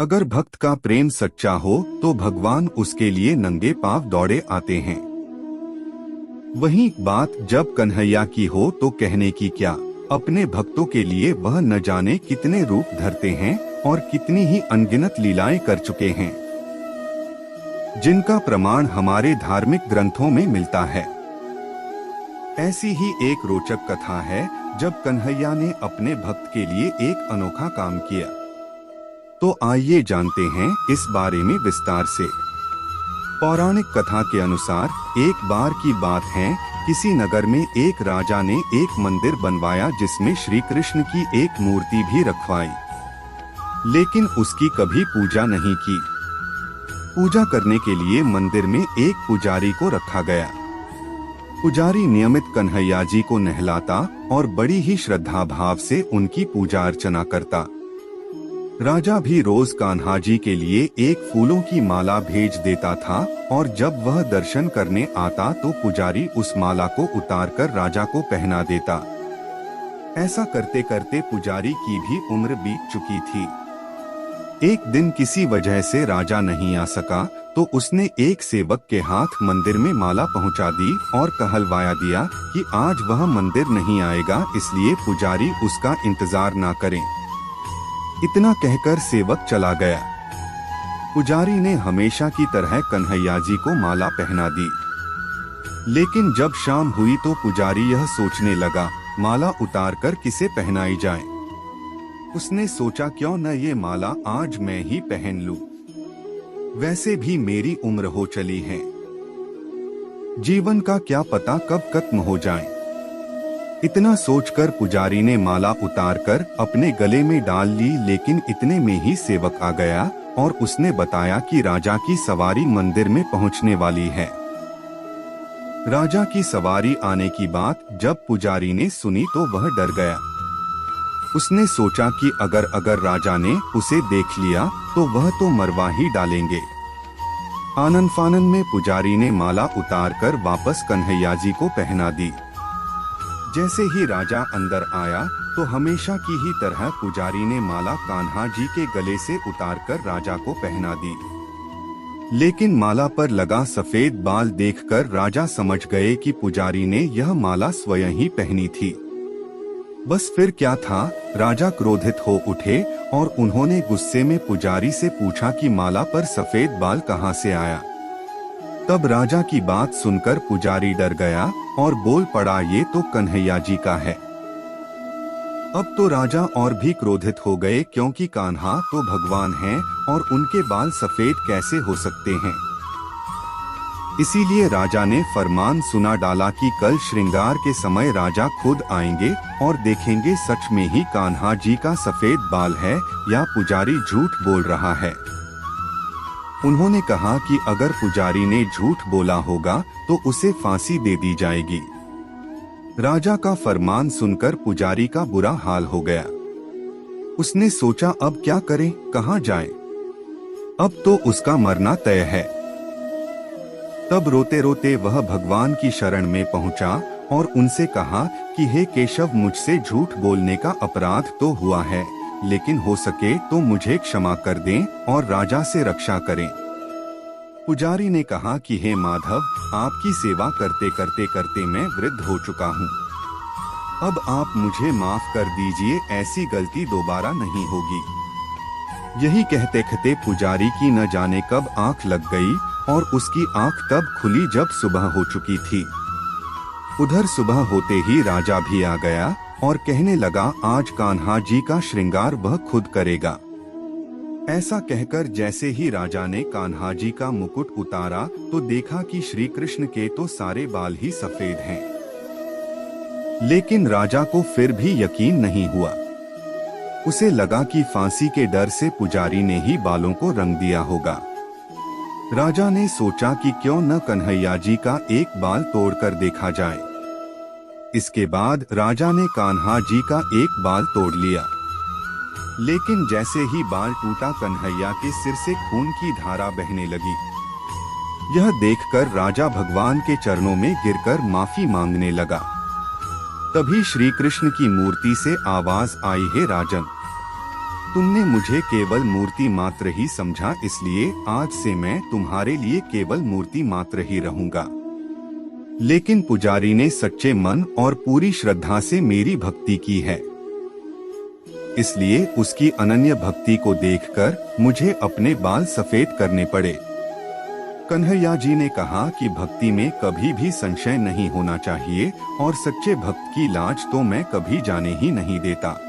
अगर भक्त का प्रेम सच्चा हो तो भगवान उसके लिए नंगे पांव दौड़े आते हैं। वहीं बात जब कन्हैया की हो तो कहने की क्या, अपने भक्तों के लिए वह न जाने कितने रूप धरते हैं और कितनी ही अनगिनत लीलाएं कर चुके हैं, जिनका प्रमाण हमारे धार्मिक ग्रंथों में मिलता है। ऐसी ही एक रोचक कथा है जब कन्हैया ने अपने भक्त के लिए एक अनोखा काम किया। तो आइए जानते हैं इस बारे में विस्तार से। पौराणिक कथा के अनुसार एक बार की बात है, किसी नगर में एक राजा ने एक मंदिर बनवाया जिसमें श्री कृष्ण की एक मूर्ति भी रखवाई, लेकिन उसकी कभी पूजा नहीं की। पूजा करने के लिए मंदिर में एक पुजारी को रखा गया। पुजारी नियमित कन्हैया जी को नहलाता और बड़ी ही श्रद्धा भाव से उनकी पूजा अर्चना करता। राजा भी रोज कान्हा जी के लिए एक फूलों की माला भेज देता था और जब वह दर्शन करने आता तो पुजारी उस माला को उतारकर राजा को पहना देता। ऐसा करते करते पुजारी की भी उम्र बीत चुकी थी। एक दिन किसी वजह से राजा नहीं आ सका तो उसने एक सेवक के हाथ मंदिर में माला पहुंचा दी और कहलवाया दिया कि आज वह मंदिर नहीं आएगा, इसलिए पुजारी उसका इंतजार ना करें। इतना कहकर सेवक चला गया। पुजारी ने हमेशा की तरह कन्हैया जी को माला पहना दी, लेकिन जब शाम हुई तो पुजारी यह सोचने लगा, माला उतारकर किसे पहनाई जाए। उसने सोचा क्यों न ये माला आज मैं ही पहन लूं। वैसे भी मेरी उम्र हो चली है, जीवन का क्या पता कब खत्म हो जाए। इतना सोचकर पुजारी ने माला उतारकर अपने गले में डाल ली, लेकिन इतने में ही सेवक आ गया और उसने बताया कि राजा की सवारी मंदिर में पहुंचने वाली है। राजा की सवारी आने की बात जब पुजारी ने सुनी तो वह डर गया। उसने सोचा कि अगर राजा ने उसे देख लिया तो वह तो मरवा ही डालेंगे। आनन फानन में पुजारी ने माला उतारकर वापस कन्हैया जी को पहना दी। जैसे ही राजा अंदर आया तो हमेशा की ही तरह पुजारी ने माला कान्हा जी के गले से उतारकर राजा को पहना दी, लेकिन माला पर लगा सफेद बाल देखकर राजा समझ गए कि पुजारी ने यह माला स्वयं ही पहनी थी। बस फिर क्या था, राजा क्रोधित हो उठे और उन्होंने गुस्से में पुजारी से पूछा कि माला पर सफेद बाल कहां से आया। तब राजा की बात सुनकर पुजारी डर गया और बोल पड़ा, ये तो कन्हैया जी का है। अब तो राजा और भी क्रोधित हो गए, क्योंकि कान्हा तो भगवान हैं और उनके बाल सफेद कैसे हो सकते हैं। इसीलिए राजा ने फरमान सुना डाला कि कल श्रृंगार के समय राजा खुद आएंगे और देखेंगे सच में ही कान्हा जी का सफेद बाल है या पुजारी झूठ बोल रहा है। उन्होंने कहा कि अगर पुजारी ने झूठ बोला होगा तो उसे फांसी दे दी जाएगी। राजा का फरमान सुनकर पुजारी का बुरा हाल हो गया। उसने सोचा अब क्या करे, कहाँ जाए, अब तो उसका मरना तय है। तब रोते रोते वह भगवान की शरण में पहुंचा और उनसे कहा कि हे केशव, मुझसे झूठ बोलने का अपराध तो हुआ है, लेकिन हो सके तो मुझे क्षमा कर दें और राजा से रक्षा करें। पुजारी ने कहा कि हे माधव, आपकी सेवा करते करते करते मैं वृद्ध हो चुका हूँ, अब आप मुझे माफ कर दीजिए, ऐसी गलती दोबारा नहीं होगी। यही कहते कहते पुजारी की न जाने कब आंख लग गई और उसकी आंख तब खुली जब सुबह हो चुकी थी। उधर सुबह होते ही राजा भी आ गया और कहने लगा, आज कान्हा जी का श्रृंगार वह खुद करेगा। ऐसा कहकर जैसे ही राजा ने कान्हा जी का मुकुट उतारा तो देखा कि श्री कृष्ण के तो सारे बाल ही सफेद हैं। लेकिन राजा को फिर भी यकीन नहीं हुआ। उसे लगा कि फांसी के डर से पुजारी ने ही बालों को रंग दिया होगा। राजा ने सोचा कि क्यों न कन्हैया जी का एक बाल तोड़कर देखा जाए। इसके बाद राजा ने कान्हा जी का एक बाल तोड़ लिया, लेकिन जैसे ही बाल टूटा कन्हैया के सिर से खून की धारा बहने लगी। यह देखकर राजा भगवान के चरणों में गिरकर माफी मांगने लगा। तभी श्री कृष्ण की मूर्ति से आवाज आई, हे राजन, तुमने मुझे केवल मूर्ति मात्र ही समझा, इसलिए आज से मैं तुम्हारे लिए केवल मूर्ति मात्र ही रहूंगा। लेकिन पुजारी ने सच्चे मन और पूरी श्रद्धा से मेरी भक्ति की है, इसलिए उसकी अनन्य भक्ति को देखकर मुझे अपने बाल सफेद करने पड़े। कन्हैया जी ने कहा कि भक्ति में कभी भी संशय नहीं होना चाहिए और सच्चे भक्त की लाज तो मैं कभी जाने ही नहीं देता।